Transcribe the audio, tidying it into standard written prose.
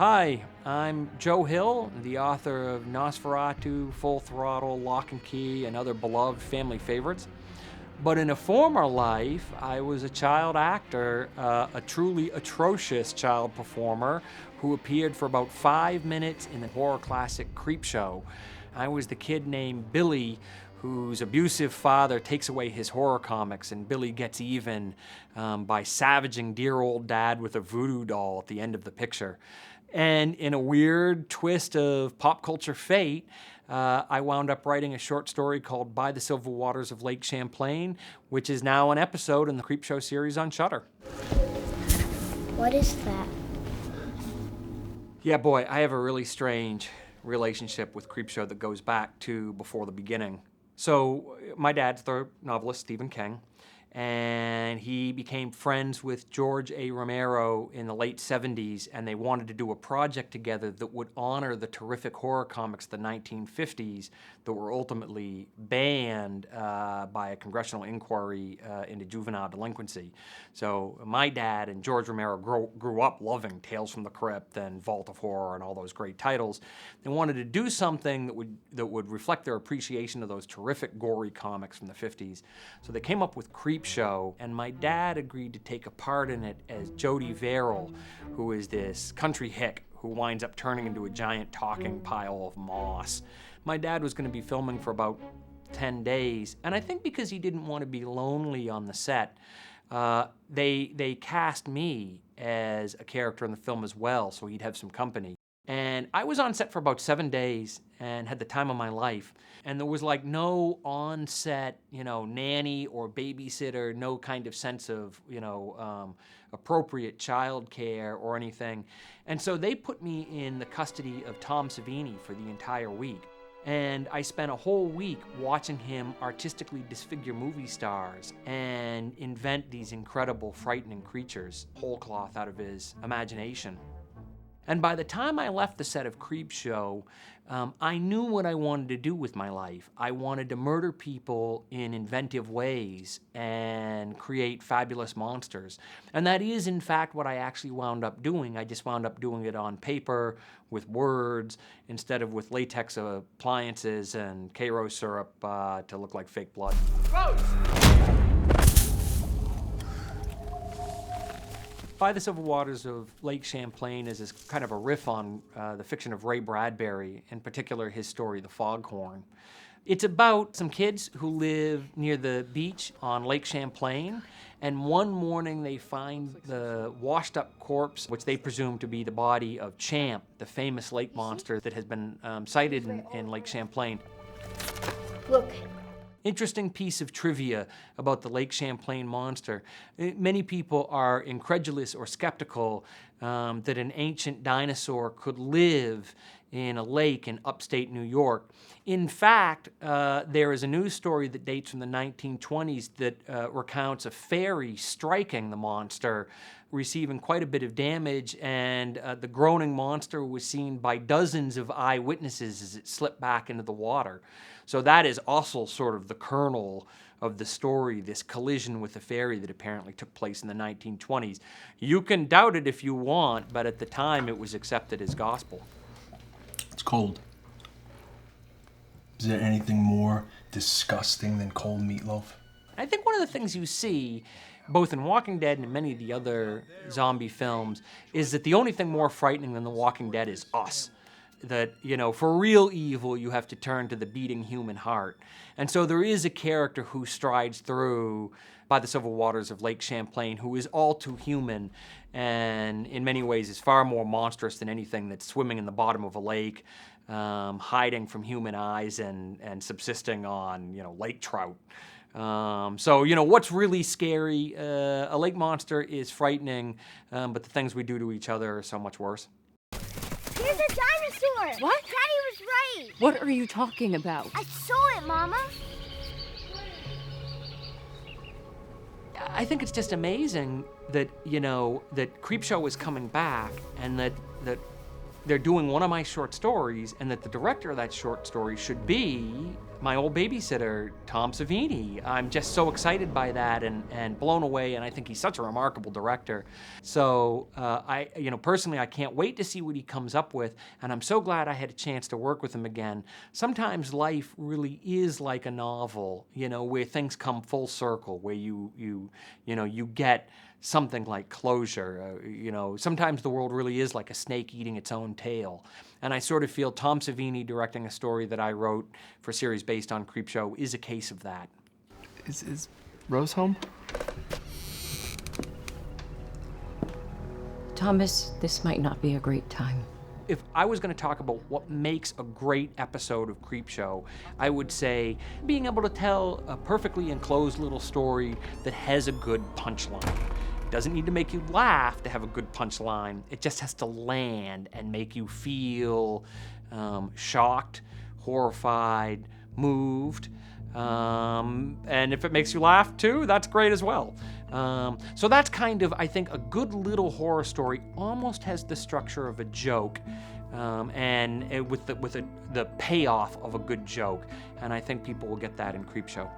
Hi, I'm Joe Hill, the author of Nosferatu, Full Throttle, Lock and Key, and other beloved family favorites. But in a former life, I was a child actor, a truly atrocious child performer who appeared for about 5 minutes in the horror classic Creepshow. I was the kid named Billy whose abusive father takes away his horror comics, and Billy gets even by savaging dear old dad with a voodoo doll at the end of the picture. And in a weird twist of pop culture fate, I wound up writing a short story called By the Silver Waters of Lake Champlain, which is now an episode in the Creepshow series on Shudder. What is that? Yeah, boy, I have a really strange relationship with Creepshow that goes back to before the beginning. So my dad's the novelist Stephen King, and he became friends with George A. Romero in the late 70s, and they wanted to do a project together that would honor the terrific horror comics of the 1950s that were ultimately banned by a congressional inquiry into juvenile delinquency. So my dad and George Romero grew up loving Tales from the Crypt and Vault of Horror and all those great titles. They wanted to do something that would reflect their appreciation of those terrific gory comics from the 50s. So they came up with Creepshow, and my dad agreed to take a part in it as Jody Verrill, who is this country hick who winds up turning into a giant talking pile of moss. My dad was going to be filming for about 10 days, and I think because he didn't want to be lonely on the set, they cast me as a character in the film as well, so he'd have some company. And I was on set for about 7 days and had the time of my life. And there was like no on-set, nanny or babysitter, no kind of sense of, appropriate childcare or anything. And so they put me in the custody of Tom Savini for the entire week. And I spent a whole week watching him artistically disfigure movie stars and invent these incredible, frightening creatures, whole cloth out of his imagination. And by the time I left the set of Creepshow, I knew what I wanted to do with my life. I wanted to murder people in inventive ways and create fabulous monsters. And that is, in fact, what I actually wound up doing. I just wound up doing it on paper with words instead of with latex appliances and Karo syrup to look like fake blood. Rose! By the Silver Waters of Lake Champlain is this kind of a riff on the fiction of Ray Bradbury, in particular his story, The Foghorn. It's about some kids who live near the beach on Lake Champlain, and one morning they find the washed up corpse, which they presume to be the body of Champ, the famous lake monster that has been sighted in Lake Champlain. Look. Interesting piece of trivia about the Lake Champlain monster. Many people are incredulous or skeptical that an ancient dinosaur could live in a lake in upstate New York. In fact, there is a news story that dates from the 1920s that recounts a ferry striking the monster, receiving quite a bit of damage, and the groaning monster was seen by dozens of eyewitnesses as it slipped back into the water. So that is also sort of the kernel of the story, this collision with the ferry that apparently took place in the 1920s. You can doubt it if you want, but at the time it was accepted as gospel. It's cold. Is there anything more disgusting than cold meatloaf? I think one of the things you see, both in Walking Dead and in many of the other zombie films, is that the only thing more frightening than The Walking Dead is us. That, for real evil, you have to turn to the beating human heart. And so there is a character who strides through By the Silver Waters of Lake Champlain who is all too human and in many ways is far more monstrous than anything that's swimming in the bottom of a lake, hiding from human eyes and subsisting on, lake trout. So, what's really scary? A lake monster is frightening, but the things we do to each other are so much worse. Here's a dinosaur! What? Daddy was right! What are you talking about? I saw it, Mama! I think it's just amazing that, that Creepshow is coming back and that they're doing one of my short stories and that the director of that short story should be my old babysitter, Tom Savini. I'm just so excited by that and blown away, and I think he's such a remarkable director. So personally, I can't wait to see what he comes up with, and I'm so glad I had a chance to work with him again. Sometimes life really is like a novel, where things come full circle, where you get something like closure. Sometimes the world really is like a snake eating its own tail. And I sort of feel Tom Savini directing a story that I wrote for a series based on Creepshow is a case of that. Is Rose home? Thomas, this might not be a great time. If I was going to talk about what makes a great episode of Creepshow, I would say being able to tell a perfectly enclosed little story that has a good punchline. It doesn't need to make you laugh to have a good punchline. It just has to land and make you feel shocked, horrified, moved. And if it makes you laugh too, that's great as well. So that's kind of, I think, a good little horror story almost has the structure of a joke, and with the payoff of a good joke. And I think people will get that in Creepshow.